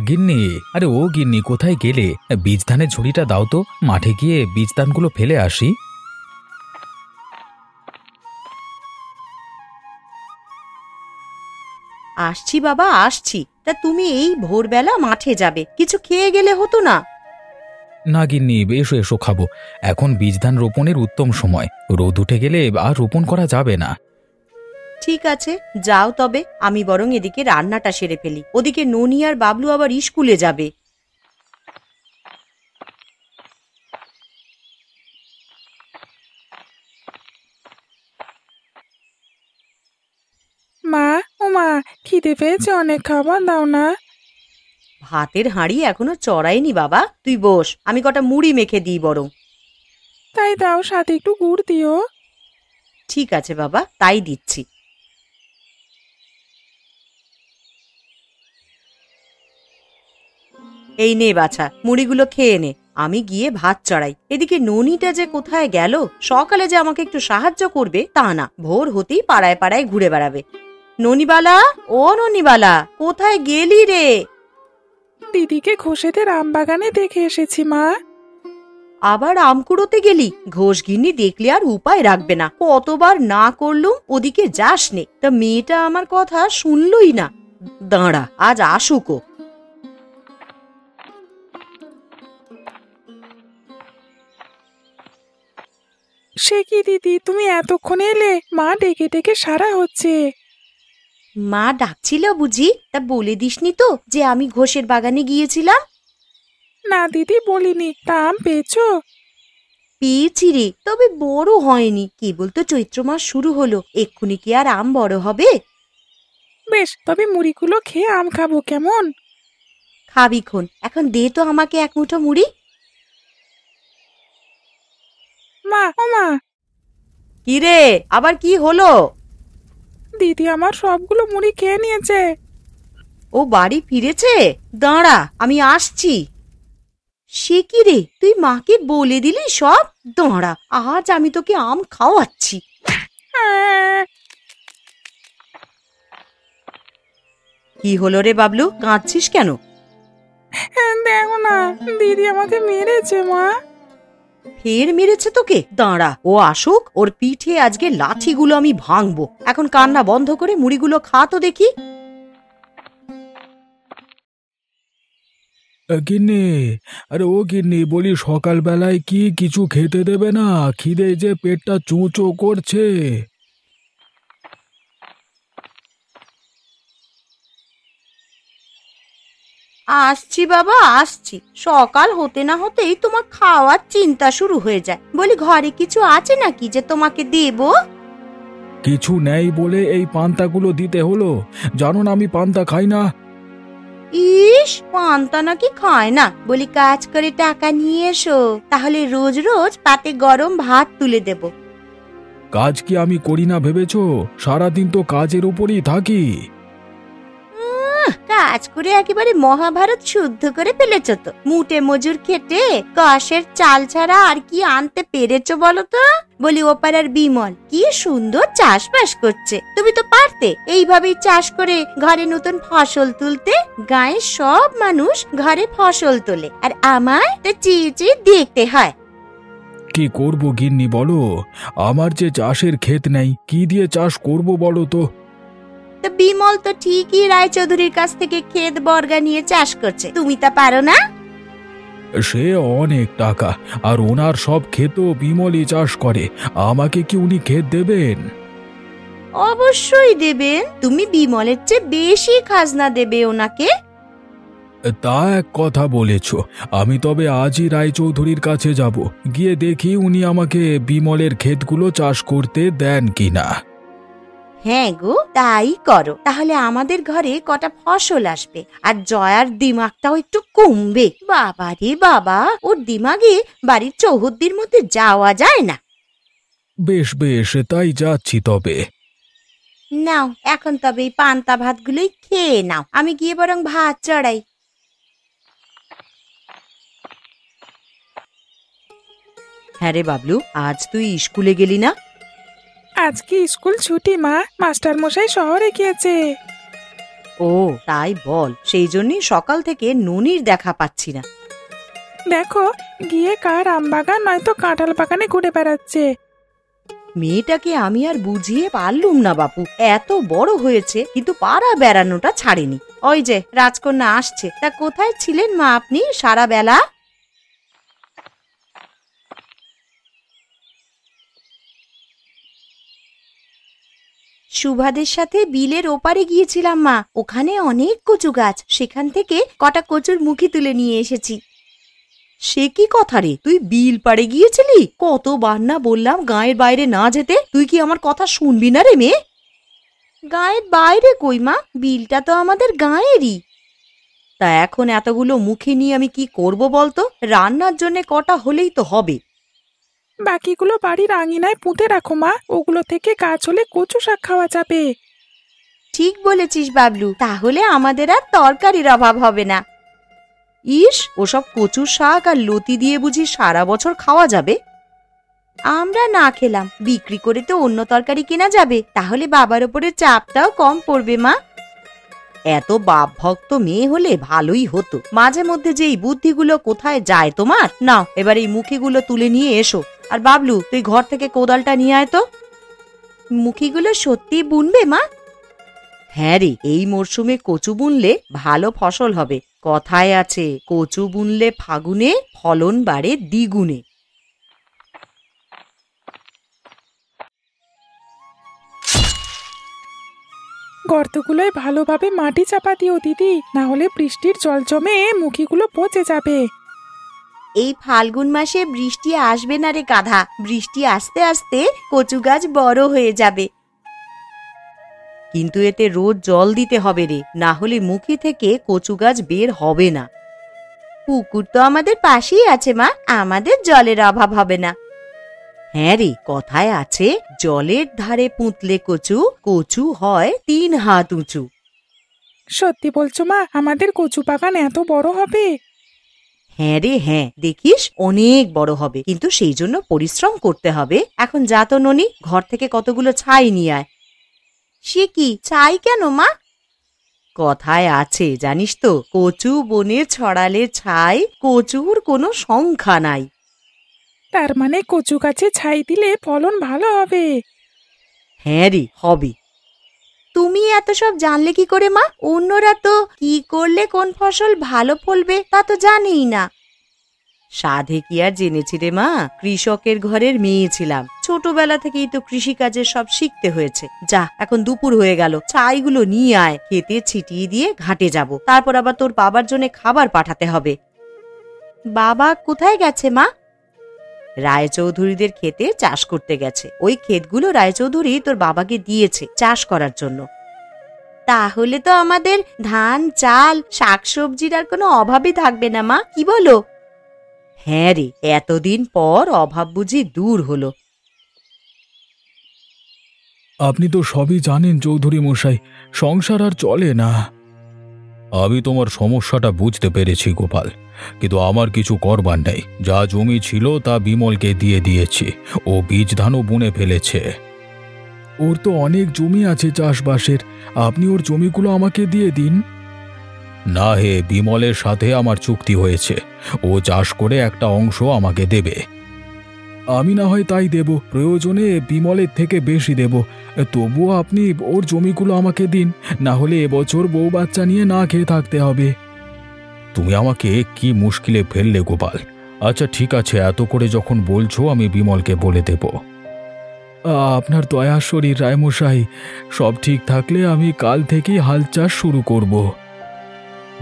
গিন্নি, আরে ও গিন্নি, কোথায় গেলে? বীজ ধানের ঝুড়িটা দাও তো, মাঠে গিয়ে বীজ ধানগুলো ফেলে আসি। আসছি বাবা, আসছি। তা তুমি এই ভোরবেলা মাঠে যাবে, কিছু খেয়ে গেলে হতো না? না গিন্নি, এসো এসো, খাবো। এখন বীজ ধান রোপণের উত্তম সময়, রোদ উঠে গেলে আর রোপণ করা যাবে না। ঠিক আছে, যাও তবে। আমি বরং এদিকে রান্নাটা সেরে ফেলি, ওদিকে ননি আর বাবলু আবার স্কুলে যাবে। মা, ও মা, খিদে পেয়েছে অনেক, খাবার দাও না। ভাতের হাঁড়ি এখনো চড়াইনি বাবা, তুই বস, আমি কটা মুড়ি মেখে দিই বরং। তাই দাও, সাথে একটু গুড় দিও। ঠিক আছে বাবা, তাই দিচ্ছি। এই নে বাছা, মুড়িগুলো খেয়ে নে, আমি গিয়ে ভাত চড়াই। এদিকে ননিটা যে কোথায় গেল, সকালে যে আমাকে একটু সাহায্য করবে তা না, ভোর হতেই পাড়ায় পাড়ায় ঘুরে বেড়াবে। ননিবালা, ও ননিবালা, কোথায় গেলি রে? দিদিকে ঘোষেদের আম বাগানে দেখে এসেছি মা। আবার আম কুড়োতে গেলি? ঘোষগিন্নি দেখলে আর উপায় রাখবে না, কতবার না করলুম ওদিকে যাস নে। তা মেয়েটা আমার কথা শুনলই না। দাঁড়া, আজ আসুকো। সে কি দিদি, তুমি এতক্ষণে এলে? মা ডেকে ডেকে সারা হচ্ছে। মা ডাকছিল বুঝি? তা বলে দিসনি তো যে আমি ঘোষের বাগানে গিয়েছিলাম? না দিদি, বলিনি। তা আম পেয়েছো? পেয়েছি রে, তবে বড় হয়নি, কেবল তো চৈত্র মাস শুরু হলো, এক্ষুনি কি আর আম বড় হবে? বেশ, তবে মুড়িগুলো খেয়ে আম খাবো কেমন? খাবি খন, এখন দে তো আমাকে এক মুঠো মুড়ি। মা, ও মা, কি রে, আবার কি হলো? দিদি আমার সবগুলো মুড়ি খেয়ে নিয়েছে। ও বাড়ি ফিরেছে? দাঁড়া, আমি আসছি। সে কি রে, তুই মাকে বলে দিলি সব? দাঁড়া, আজ আমি তোকে আম খাওয়াচ্ছি। কি হলো রে বাবলু, কাঁদছিস কেন? দেখো না, দিদি আমাকে মেরেছে মা। ফের মেরেছে তোকে? দাঁড়া, ও আসুক, ওর পিঠে আজকে লাঠিগুলো আমি ভাঙবো। এখন কান্না বন্ধ করে মুড়িগুলো খা তো দেখি। গিন্নি, আরে ও গিন্নি, বলি সকালবেলায় কি কিছু খেতে দেবে না? খিদে যে পেটটা চোঁচো করছে। আসছি বাবা, আসছি। সকাল হতে না হতেই তোমার খাওয়ার চিন্তা শুরু হয়ে যায়। বলি ঘরে কিছু আছে নাকি যে তোমাকে দেব? কিছু নেই বলে এই পান্তাগুলো দিতে হলো। জানো না আমি পান্তা খাই না। ইস, পান্তা নাকি খায় না? বলি কাজ করে টাকা নিয়ে এসো, তাহলে রোজ রোজ পাতে গরম ভাত তুলে দেব। কাজ কি আমি করি না ভেবেছো? সারাদিন তো কাজের উপরই থাকি। কাজ করে একেবারে মহাভারত শুদ্ধ করে ফেলেছ তো। মুটে মজুর খেটে কষের চাল ছাড়া আর কি আনতে পেরেছো বলো তো? বলি ওপাড়ার বিমল কি সুন্দর চাষবাস করছে, তুমি তো পারতে এইভাবেই চাষ করে ঘরে নতুন ফসল তুলতে। গায়ের সব মানুষ ঘরে ফসল তোলে, আর আমায় তো চেয়ে চেয়ে দেখতে হয়। কি করব গিন্নি বলো? আমার যে চাষের ক্ষেত নেই, কি দিয়ে চাষ করব বলো তো? তো বিমল তো ঠিকই রায়চৌধুরীর কাছ থেকে ক্ষেত বর্গা নিয়ে চাষ করছে, তুমি তা পারো না? সে অনেক টাকা, আর ওনার সব ক্ষেতও বিমলই চাষ করে। আমাকে কি উনি ক্ষেত দেবেন? অবশ্যই দেবেন, তুমি বিমলের চেয়ে বেশি খাজনা দেবে ওনাকে। তা এক কথা বলেছ। আমি তবে আজই রায়চৌধুরীর কাছে যাব, গিয়ে দেখি উনি আমাকে বিমলের ক্ষেতগুলো চাষ করতে দেন কিনা। হ্যাঁ গো, তাই করো, তাহলে আমাদের ঘরে কটা ফসল আসবে, আর জয়ার দিমাগটাও একটু কমবে। বাবা রে বাবা, ওর দিমাগে বাড়ির চৌহদ্দির মধ্যে যাওয়া যায় না। বেশ বেশ, তাই যাচ্ছি তবে। নাও এখন তবে এই পান্তা ভাতগুলোই খেয়ে নাও, আমি গিয়ে বরং ভাত চড়াই। হ্যাঁ রে বাবলু, আজ তুই স্কুলে গেলি না? আজকে স্কুল ছুটি মা, মাস্টার মশাই শহরে গিয়েছে। ও তাই বল, সেই জন্যই সকাল থেকে ননির দেখা পাচ্ছি না। দেখো গিয়ে কার আম বাগান নয়তো কাঁঠাল বাগানে ঘুরে বেড়াচ্ছে। মেয়েটাকে আমি আর বুঝিয়ে পারলুম না বাপু, এত বড় হয়েছে কিন্তু পাড়া বেড়ানোটা ছাড়েনি। ওই যে রাজকন্যা আসছে, তা কোথায় ছিলেন মা আপনি সারা বেলা? সুভাদের সাথে বিলের ওপারে গিয়েছিলাম মা, ওখানে অনেক কচু গাছ, সেখান থেকে কটা কচুর মুখি তুলে নিয়ে এসেছি। সে কি কথা রে, তুই বিল পাড়ে গিয়েছিলি? কতবার না বললাম গায়ের বাইরে না যেতে, তুই কি আমার কথা শুনবি না রে মেয়ে? গায়ের বাইরে কই মা, বিলটা তো আমাদের গায়েরই। তা এখন এতগুলো মুখি নিয়ে আমি কি করব বলতো? রান্নার জন্য কটা হলেই তো হবে। বাকিগুলো বাড়ির আঙিনায় পুঁতে রাখো মা, ওগুলো থেকে গাছ হলে কচু শাক খাওয়া যাবে। ঠিক বলেছিস বাবলু, তাহলে আমাদের আর তরকারির অভাব হবে না। ইস, ওসব কচু শাক আর লতি দিয়ে বুঝি সারা বছর খাওয়া যাবে? আমরা না খেলাম, বিক্রি করে তো অন্য তরকারি কেনা যাবে, তাহলে বাবার ওপরে চাপটাও কম পড়বে মা। এত বাপ ভক্ত মেয়ে হলে ভালোই হতো, মাঝে মধ্যে যে এই বুদ্ধিগুলো কোথায় যায় তোমার? নাও এবার এই মুখিগুলো তুলে নিয়ে এসো। আর বাবলু, তুই ঘর থেকে কোদালটা নিয়ে আয় তো। মুখিগুলো সত্যি বুনবে মা? হ্যাঁ রে, এই মরশুমে কচু বুনলে ভালো ফসল হবে। কথায় আছে, কচু বুনলে ফাগুনে ফলন বাড়ে দ্বিগুণে। গর্তগুলোয় ভালোভাবে মাটি চাপা দিও দিদি, না হলে বৃষ্টির জল জমে মুখিগুলো পচে যাবে। এই ফাল্গুন মাসে বৃষ্টি আসবে না রে গাধা, বৃষ্টি আস্তে আস্তে কচু গাছ বড় হয়ে যাবে। কিন্তু এতে রোজ জল দিতে হবে রে, না হলে মুখি থেকে কচু গাছ বের হবে না। পুকুর তো আমাদের পাশেই আছে মা, আমাদের জলের অভাব হবে না। হ্যাঁ রে, কথায় আছে, জলের ধারে পুঁতলে কচু, কচু হয় 3 হাত উঁচু। সত্যি বলছো মা, আমাদের কচু বাগান এত বড় হবে? হ্যাঁ রে হ্যাঁ, দেখিস অনেক বড় হবে, কিন্তু সেই জন্য পরিশ্রম করতে হবে। এখন যা তো ননি, ঘর থেকে কতগুলো ছাই নিয়ে আয়। সে কি ছাই কেন মা? কথায় আছে জানিস তো, কচু বনে ছড়ালে ছাই, কচুর কোনো সংখ্যা নাই। তার মানে কচু গাছে ছাই দিলে ফলন ভালো হবে? হ্যাঁ রে, হবে। তুমি এত সব জানলে কি করে মা? অন্যরা তো কি করলে কোন ফসল ভালো ফলবে তা তো জানেই না। সাধে কি আর জেনেছি রে মা, কৃষকের ঘরের মেয়ে ছিলাম, ছোটবেলা থেকেই তো কৃষিকাজের সব শিখতে হয়েছে। যা, এখন দুপুর হয়ে গেল, ছাইগুলো নিয়ে আয়, খেতে ছিটিয়ে দিয়ে ঘাটে যাব, তারপর আবার তোর বাবার জন্য খাবার পাঠাতে হবে। বাবা কোথায় গেছে মা? রায়চৌধুরীদের ক্ষেতে চাষ করতে গেছে, ওই ক্ষেতগুলো রায়চৌধুরী তোর বাবাকে দিয়েছে চাষ করার জন্য। তাহলে তো আমাদের ধান, চাল, শাকসবজির আর কোনো অভাবই থাকবে না মা, কি বলো? হ্যাঁ রে, এতদিন পর অভাব বুঝি দূর হলো। আপনি তো সবই জানেন চৌধুরী মশাই, সংসার আর চলে না। আমি তোমার সমস্যাটা বুঝতে পেরেছি গোপাল, কিন্তু আমার কিছু করবার নেই। যা জমি ছিল তা বিমলকে দিয়ে দিয়েছি, ও বীজ ধানও বুনে ফেলেছে। ওর তো অনেক জমি আছে চাষবাসের, আপনি ওর জমিগুলো আমাকে দিয়ে দিন। না হে, বিমলের সাথে আমার চুক্তি হয়েছে, ও চাষ করে একটা অংশ আমাকে দেবে। আমি না হয় তাই দেব, প্রয়োজনে বিমলের থেকে বেশি দেব, তবুও আপনি ওর জমিগুলো আমাকে দিন, না হলে এবছর বউ বাচ্চা নিয়ে না খেয়ে থাকতে হবে। তুমি আমাকে কি মুশকিলে ফেললে গোপাল। আচ্ছা ঠিক আছে, এত করে যখন বলছো আমি বিমলকে বলে দেব। আপনার দয়া শরীর রায়মশাই, সব ঠিক থাকলে আমি কাল থেকেই হাল চাষ শুরু করব।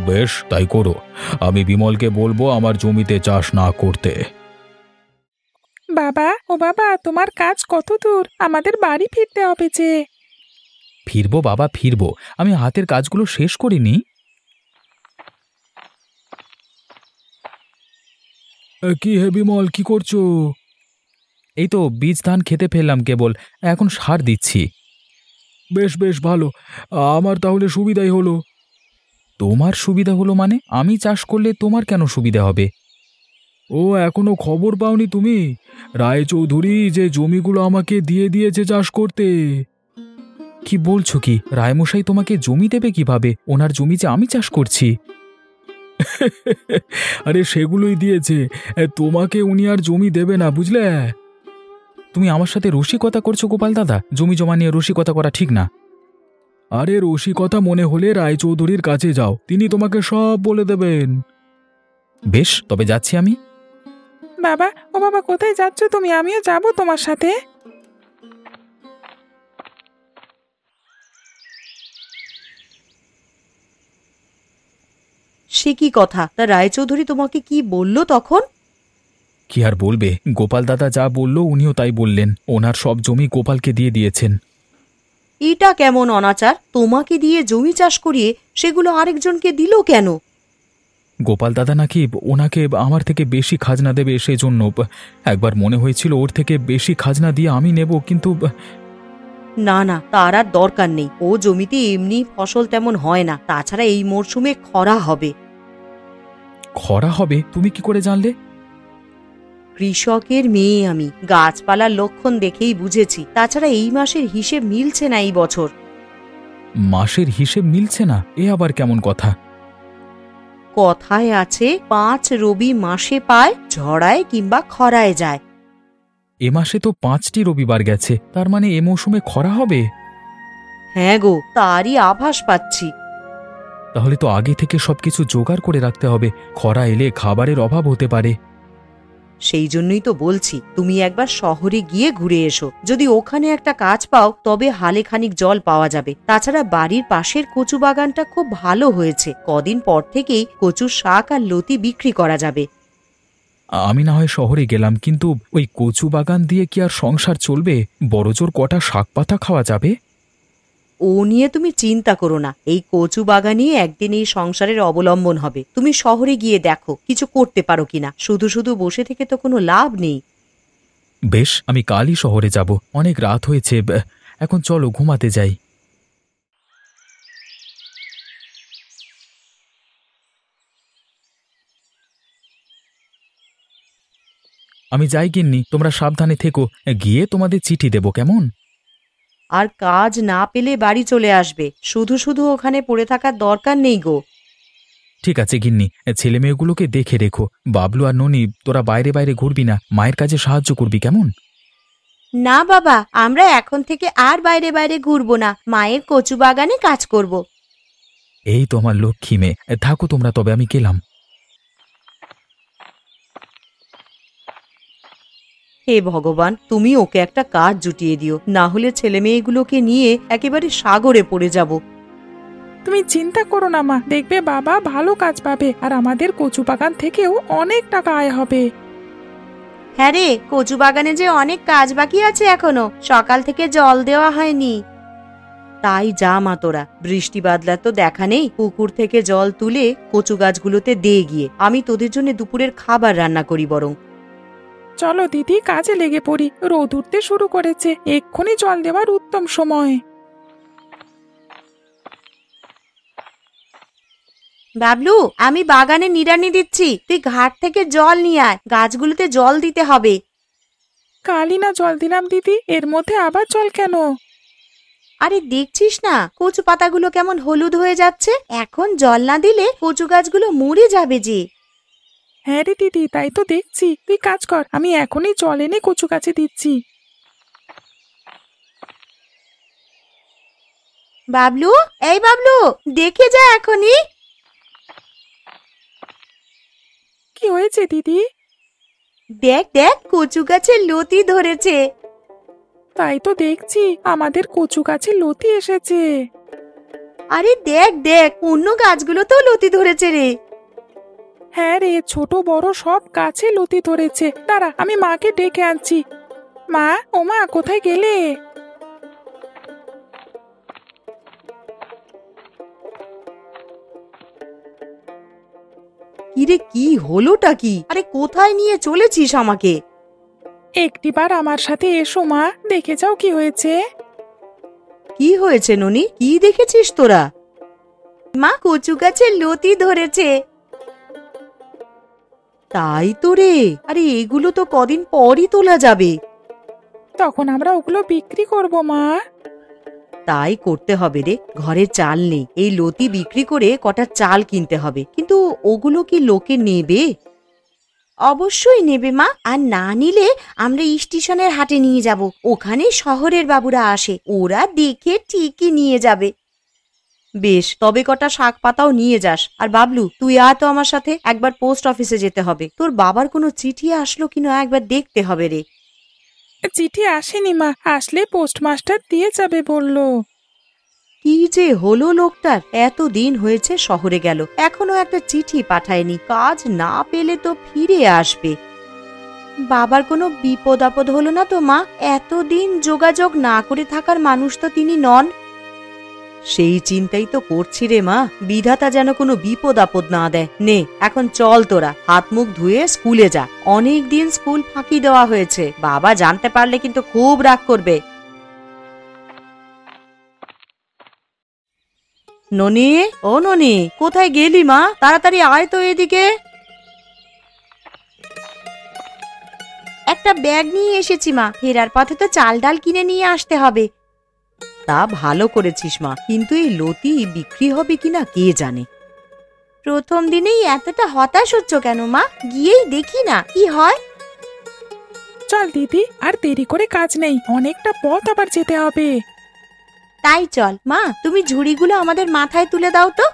বেশ, তাই করো। আমি বিমলকে বলবো আমার জমিতে চাষ না করতে। বাবা, ও বাবা, তোমার কাজ কত দূর? আমাদের বাড়ি ফিরতে হবে যে। ফিরবো বাবা, ফিরবো, আমি হাতের কাজগুলো শেষ করিনি। কি হে বিমল, কি করছো? এই তো বীজ ধান খেতে ফেললাম কেবল, এখন সার দিচ্ছি। বেশ বেশ ভালো, আমার তাহলে সুবিধাই হলো। তোমার সুবিধা হলো মানে? আমি চাষ করলে তোমার কেন সুবিধা হবে? ও, এখনো খবর পাওনি তুমি? রায়চৌধুরী যে জমিগুলো আমাকে দিয়ে দিয়েছে চাষ করতে। কি বলছো কি? রায়মশাই তোমাকে জমি দেবে কিভাবে? ওনার জমি যে আমি চাষ করছি। আরে সেগুলোই দিয়েছে, তোমাকে উনি আর জমি দেবে না, বুঝলে? তুমি আমার সাথে রসিকতা করছো গোপাল দাদা? জমি জমা নিয়ে রসিকতা করা ঠিক না। আরে রসিকতা মনে হলে রায়চৌধুরীর কাছে যাও, তিনি তোমাকে সব বলে দেবেন। বেশ, তবে যাচ্ছি আমি। বাবা, ও বাবা, কোথায় যাচ্ছ তুমি? আমিও যাব তোমার সাথে। সে কি কথা? তা রায়চৌধুরী তোমাকে কি বললো তখন? কি আর বলবে, গোপাল দাদা যা বলল উনিও তাই বললেন। ওনার সব জমি গোপালকে দিয়ে দিয়েছেন। এটা কেমন অনাচার? তোমাকে দিয়ে জমি চাষ করিয়ে সেগুলো আরেকজনকে দিল কেন? গোপাল দাদা নাকি ওনাকে আমার থেকে বেশি খাজনা দেবে, সেজন্য একবার মনে হয়েছিল ওর থেকে বেশি খাজনা দিয়ে আমি নেব, কিন্তু না না, তার আর দরকার নেই। ও জমিতে এমনি ফসল তেমন হয় না, তাছাড়া এই মরশুমে খরা হবে। খরা হবে তুমি কি করে জানলে? কৃষকের মেয়ে আমি, গাছপালার লক্ষণ দেখেই বুঝেছি। তাছাড়া এই মাসের হিসেব মিলছে না এই বছর। মাসের হিসেব মিলছে না? এ আবার কেমন কথা? কথায় আছে 5 রবি মাসে পায়, ঝড়ায় কিংবা খরায় যায়। এ মাসে তো 5টি রবিবার গেছে, তার মানে এ মৌসুমে খরা হবে। হ্যাঁ গো, তারই আভাস পাচ্ছি। তাহলে তো আগে থেকে সবকিছু জোগাড় করে রাখতে হবে, খরা এলে খাবারের অভাব হতে পারে। সেই জন্যই তো বলছি, তুমি একবার শহরে গিয়ে ঘুরে এসো। যদি ওখানে একটা কাজ পাও তবে হালে খানিক জল পাওয়া যাবে। তাছাড়া বাড়ির পাশের কচু বাগানটা খুব ভালো হয়েছে। কদিন পর থেকেই কচুর শাক আর লতি বিক্রি করা যাবে। আমি না হয় শহরে গেলাম, কিন্তু ওই কচু বাগান দিয়ে কি আর সংসার চলবে? বড়জোর কটা শাক পাতা খাওয়া যাবে। ও নিয়ে তুমি চিন্তা করো না, এই কচু বাগানই একদিন এই সংসারের অবলম্বন হবে। তুমি শহরে গিয়ে দেখো কিছু করতে পারো কিনা। শুধু শুধু বসে থেকে তো কোনো লাভ নেই। বেশ, আমি কালই শহরে যাব। অনেক রাত হয়েছে, এখন চলো ঘুমাতে যাই। আমি যাই গিন্নি, তোমরা সাবধানে থেকো। গিয়ে তোমাদের চিঠি দেব, কেমন? আর কাজ না পেলে বাড়ি চলে আসবে। শুধু শুধু ওখানে পড়ে থাকার দরকার নেই গো। ঠিক আছে গিন্নি, ছেলে মেয়েগুলোকে দেখে রেখো। বাবলু আর ননি, তোরা বাইরে বাইরে ঘুরবি না, মায়ের কাজে সাহায্য করবি, কেমন? না বাবা, আমরা এখন থেকে আর বাইরে বাইরে ঘুরবো না, মায়ের কচু বাগানে কাজ করব। এই তো আমার লক্ষ্মী মেয়ে। থাকো তোমরা, তবে আমি গেলাম। হে ভগবান, তুমি ওকে একটা কাজ জুটিয়ে দিও, না হলে ছেলে মেয়েগুলোকে নিয়ে একেবারে সাগরে পড়ে যাব। তুমি চিন্তা করো না মা, দেখবে বাবা ভালো কাজ পাবে, আর আমাদের কচু বাগান থেকেও অনেক টাকা আয় হবে। হ্যাঁ রে, কচু বাগানে যে অনেক কাজ বাকি আছে এখনো, সকাল থেকে জল দেওয়া হয়নি। তাই যা মা তোরা, বৃষ্টি বাদলার তো দেখা নেই। পুকুর থেকে জল তুলে কচু গাছগুলোতে দিয়ে গিয়ে আমি তোদের জন্য দুপুরের খাবার রান্না করি বরং। চলো দিদি, কাজে লেগে পড়ি। রোদ উঠতে শুরু করেছে, এক্ষুনি জল দেওয়ার উত্তম সময়। বাবলু, আমি বাগানে নিড়ানি দিচ্ছি, তুই ঘাট থেকে জল নিয়ে আয়, গাছগুলোতে জল দিতে হবে। কালই না জল দিলাম দিদি, এর মধ্যে আবার জল কেন? আরে দেখছিস না কচু পাতাগুলো কেমন হলুদ হয়ে যাচ্ছে? এখন জল না দিলে কচু গাছগুলো মরে যাবে যে। হ্যাঁ রে দিদি, তাই তো দেখছি। তুই কাজ কর, আমি এখনই জল এনে কচু গাছে দিচ্ছি। বাবলু, এই বাবলু, দেখে যা এখনই। কি হয়েছে দিদি? দেখ দেখ, কচু গাছে লতি ধরেছে। তাই তো দেখছি, আমাদের কচু গাছে লতি এসেছে। আরে দেখ দেখ, অন্য গাছগুলো তো লতি ধরেছে রে। হ্যাঁ রে, ছোট বড় সব গাছে লতি ধরেছে। দাঁড়া, আমি মাকে ডেকে আনছি। মা, ও মা, কোথায় গেলে? কিরে, কি হলোটা কি? আরে কোথায় নিয়ে চলেছিস আমাকে? একটিবার আমার সাথে এসো মা, দেখে যাও কি হয়েছে। কি হয়েছে ননি? কি দেখেছিস তোরা? মা, কচু গাছে লতি ধরেছে। তাই তো রে, আরে এগুলো তো কদিন পরই তোলা যাবে। তখন আমরা ওগুলো বিক্রি করব মা। তাই করতে হবে রে, ঘরে চাল নেই, এই লতি বিক্রি করে কটা চাল কিনতে হবে, কিন্তু ওগুলো কি লোকে নেবে? অবশ্যই নেবে মা, আর না নিলে আমরা স্টেশনের হাটে নিয়ে যাব, ওখানে শহরের বাবুরা আসে, ওরা দেখে ঠিকই নিয়ে যাবে। বেশ, তবে কটা শাক পাতাও নিয়ে যাস। আর বাবলু, তুই আয় তো আমার সাথে, একবার পোস্ট অফিসে যেতে হবে, তোর বাবার কোনো চিঠি আসলো কিনা একবার দেখতে হবে রে। চিঠি আসেনি মা, আসলে পোস্টমাস্টার দিয়ে যাবে বললো। কি যে হলো লোকটার, এতদিন হয়েছে শহরে গেল, এখনো একটা চিঠি পাঠায়নি, কাজ না পেলে তো ফিরে আসবে। বাবার কোনো বিপদ আপদ হলো না তো মা? এতদিন যোগাযোগ না করে থাকার মানুষ তো তিনি নন। সেই চিন্তাই তো করছি রে মা, বিধাতা যেন কোনো বিপদ আপদ না দেয়। নে এখন চল, তোরা হাত মুখ ধুয়ে স্কুলে যা, অনেক দিন স্কুল ফাঁকি দেওয়া হয়েছে, বাবা জানতে পারলে কিন্তু খুব রাগ করবে। ননি, ও ননি, কোথায় গেলি মা? তাড়াতাড়ি আয় তো এদিকে। একটা ব্যাগ নিয়ে এসেছি মা, ফেরার পথে তো চাল ডাল কিনে নিয়ে আসতে হবে। তা ভালো করেছিস মা, কিন্তু এই লতি বিক্রি হবে কিনা কে জানে। প্রথম দিনেই এতটা হতাশ হচ্ছ কেন মা? গিয়েই দেখি না কি হয়। চল দিদি, আর দেরি করে কাজ নেই, অনেকটা পথ আবার যেতে হবে। তাই চল মা, তুমি ঝুড়িগুলো আমাদের মাথায় তুলে দাও তো।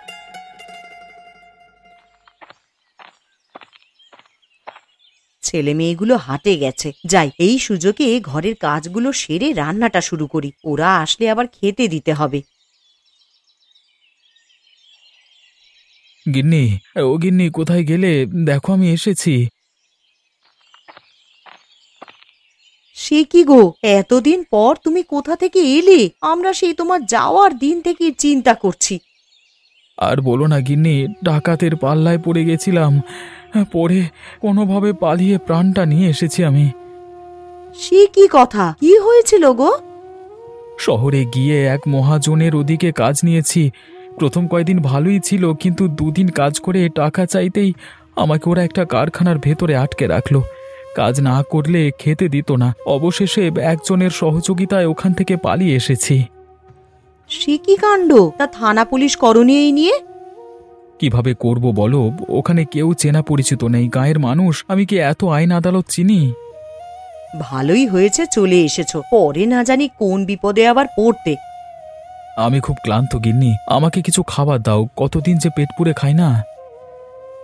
ছেলে মেয়েগুলো হাটে গেছে, যাই এই সুযোগে ঘরের কাজগুলো সেরে রান্নাটা শুরু করি, ওরা আসলে আবার খেতে দিতে হবে। গিন্নি, ও গিন্নি, কোথায় গেলে? দেখো আমি এসেছি। সে কি গো, এতদিন পর তুমি কোথা থেকে এলে? আমরা সেই তোমার যাওয়ার দিন থেকে চিন্তা করছি। আর বলো না গিন্নি, ডাকাতের পাল্লায় পড়ে গেছিলাম, পড়ে কোনোভাবে পালিয়ে প্রাণটা নিয়ে এসেছি আমি। সে কি কথা, কি হয়েছিল গো? শহরে গিয়ে এক মহাজনের ওদিকে কাজ নিয়েছি। প্রথম কয়েকদিন ভালোই ছিল, কিন্তু দুদিন কাজ করে টাকা চাইতেই আমাকে ওরা একটা কারখানার ভেতরে আটকে রাখলো। কাজ না করলে খেতে দিত না। অবশেষে একজনের সহযোগিতায় ওখান থেকে পালিয়ে এসেছি। সে কি কাণ্ড! তা থানা পুলিশ করনি এই নিয়ে? কিভাবে করব বলো, ওখানে কেউ চেনা পরিচিত নেই, গায়ের মানুষ, আমি কি এত আইন আদালত চিনি? ভালোই হয়েছে চলে এসেছো, পরে না জানি কোন বিপদে আবার পড়তে। আমি খুব ক্লান্ত গিন্নি, আমাকে কিছু খাবার দাও, কতদিন যে পেট পুরে খাই না।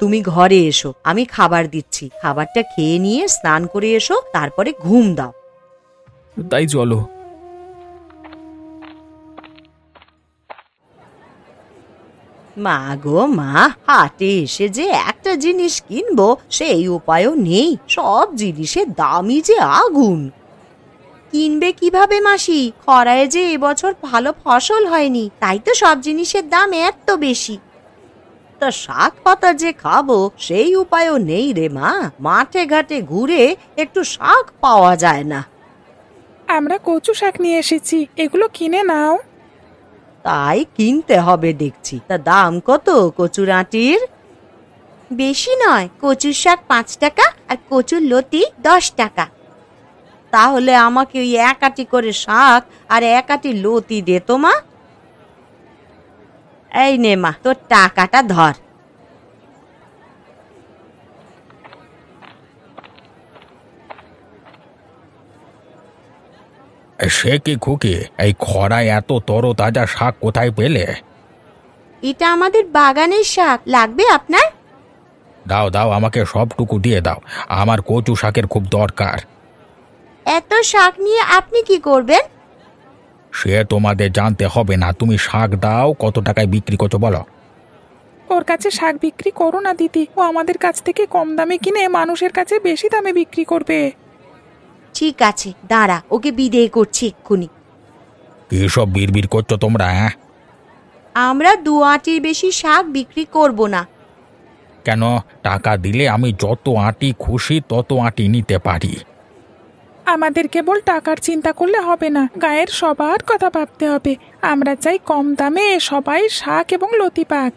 তুমি ঘরে এসো, আমি খাবার দিচ্ছি, খাবারটা খেয়ে নিয়ে স্নান করে এসো, তারপরে ঘুম দাও। তাই চলো। মা গো মা, হাটে এসে যে একটা জিনিস কিনবো সেই উপায়ও নেই, সব জিনিসের দামই যে আগুন। কিনবে কিভাবে মাসি? খরায় যে এবছর ভালো ফসল হয়নি, তাই তো সব জিনিসের দাম এত বেশি। তা শাক পাতা যে খাবো সেই উপায়ও নেই রে মা, মাঠে ঘাটে ঘুরে একটু শাক পাওয়া যায় না। আমরা কচু শাক নিয়ে এসেছি, এগুলো কিনে নাও। তাই কিনতে হবে দেখছি। তা দাম কত কচুর আঁটির? বেশি নয়, কচুর শাক 5 টাকা আর কচুর লতি 10 টাকা। তাহলে আমাকে ওই 1 আঁটি করে শাক আর 1 আঁটি লতি দে তো মা। এই নে মা, তোর টাকাটা ধর। সে কি খুকি, এই খরায় এত তরতাজা শাক কোথায় পেলে? এটা আমাদের বাগানের শাক, লাগবে আপনার? দাও দাও, আমাকে সবটুকু দিয়ে দাও, আমার কচু শাকের খুব দরকার। এত শাক নিয়ে আপনি কি করবেন? সে তোমাদের জানতে হবে না, তুমি শাক দাও, কত টাকায় বিক্রি করছো বলো। ওর কাছে শাক বিক্রি করো না দিদি, ও আমাদের কাছ থেকে কম দামে কিনে মানুষের কাছে বেশি দামে বিক্রি করবে। ঠিক আছে, দাঁড়া, ওকে বিদেয় করছি এক্ষুনি। এসব বিড়বিড় করছো তোমরা? আমরা 2 আঁটির বেশি শাক বিক্রি করব না। কেন? টাকা দিলে আমি যত আঁটি খুশি তত আঁটি নিতে পারি। আমাদের কেবল টাকার চিন্তা করলে হবে না, গায়ের সবার কথা ভাবতে হবে। আমরা চাই কম দামে সবাই শাক এবং লতি পাক।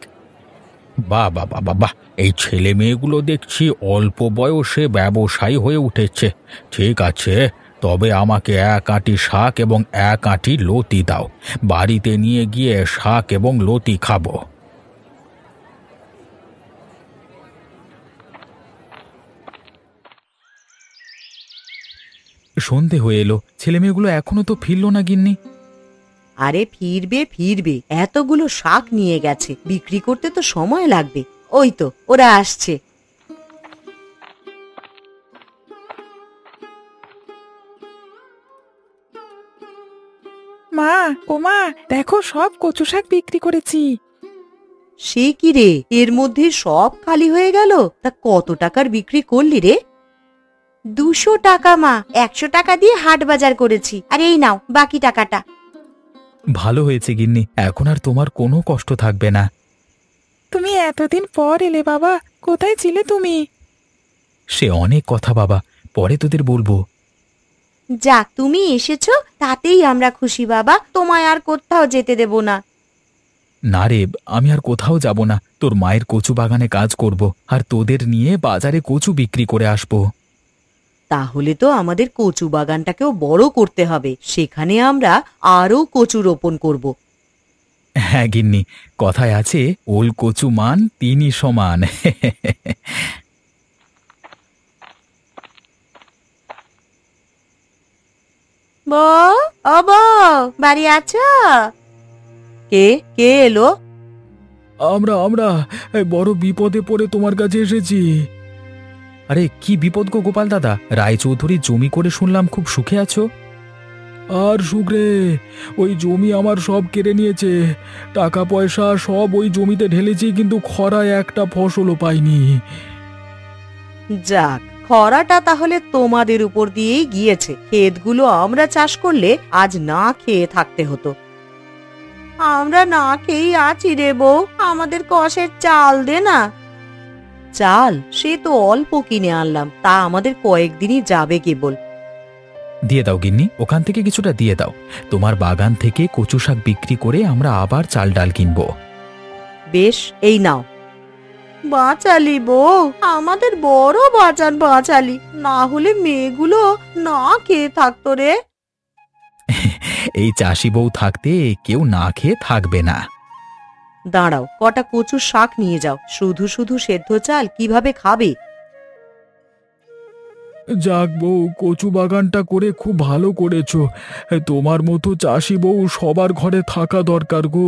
বাহ বাহ বাহ বাহ, এই ছেলে মেয়েগুলো দেখছি অল্প বয়সে ব্যবসায়ী হয়ে উঠেছে। ঠিক আছে, তবে আমাকে 1 আঁটি শাক এবং 1 আঁটি লতি দাও। বাড়িতে নিয়ে গিয়ে শাক এবং লতি খাবো। সন্ধে হয়ে এলো, ছেলেমেয়েগুলো এখনো তো ফিরলো না গিন্নি। আরে ফিরবে ফিরবে, এতগুলো শাক নিয়ে গেছে, বিক্রি করতে তো সময় লাগবে। ওই তো ওরা আসছে। মা, ও মা, দেখো সব কচু শাক বিক্রি করেছি। সে কি রে, এর মধ্যে সব খালি হয়ে গেল? তা কত টাকার বিক্রি করলি রে? 200 টাকা মা, 100 টাকা দিয়ে হাট বাজার করেছি। আর এই নাও বাকি টাকাটা। ভালো হয়েছে গিন্নি, এখন আর তোমার কোনো কষ্ট থাকবে না। তুমি এতদিন পর এলে বাবা, কোথায় ছিলে তুমি? সে অনেক কথা বাবা, পরে তোদের বলবো। যাক, তুমি এসেছো তাতেই আমরা খুশি বাবা, তোমায় আর কোথাও যেতে দেব না। না রে, আমি আর কোথাও যাব না। তোর মায়ের কচু বাগানে কাজ করব, আর তোদের নিয়ে বাজারে কচু বিক্রি করে আসবো। তাহলে তো আমাদের কচু বাগানটাকেও বড় করতে হবে, সেখানে আমরা আরো কচু রোপণ করব। হ্যাঁ গিন্নি, কথায় আছে ওল কচু মান 3ই সমান। বউ, ও বউ, বাড়ি আছো? কে কে এলো? আমরা বড় বিপদে পড়ে তোমার কাছে এসেছি। আরে কি বিপদ গো গোপাল দাদা? রায়চৌধুরী জমি করে শুনলাম খুব সুখে আছো। আর সুখ রে, ওই জমি আমার সব কেড়ে নিয়েছে। টাকা পয়সা সব ওই জমিতে ঢেলেছি, কিন্তু খরায় একটা ফসলও পাইনি। যাক, খরাটা তাহলে তোমাদের উপর দিয়েই গিয়েছে। ক্ষেতগুলো আমরা চাষ করলে আজ না খেয়ে থাকতে হতো। আমরা না খেয়েই আছি রে বউ, আমাদের কষের চাল দে না। চাল সে তো অল্প কিনে আনলাম, তা আমাদের কয়েকদিনই যাবে কেবল। দিয়ে দাও গিন্নি, ওখান থেকে কিছুটা দিয়ে দাও। তোমার বাগান থেকে কচু শাক বিক্রি করে আমরা আবার চাল ডাল কিনবো। বেশ, এই নাও। বাঁচালি বউ, আমাদের বড় বাঁচালি, না হলে মেয়েগুলো না খেয়ে থাকতো রে। এই চাষি বউ থাকতে কেউ না খেয়ে থাকবে না। দাঁড়াও, কটা কচু শাক নিয়ে যাও। শুধু শুধু সেদ্ধ চাল কিভাবে খাবে? যাক বউ, কচু বাগানটা করে খুব ভালো করেছো। তোমার মতো চাষি বউ সবার ঘরে থাকা দরকার গো।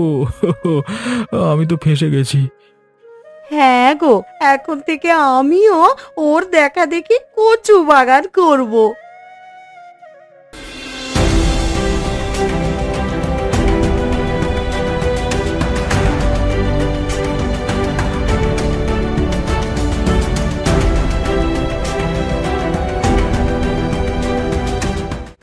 আমি তো ফেঁসে গেছি। হ্যাঁ গো, এখন থেকে আমিও ওর দেখা দেখি কচু বাগান করব।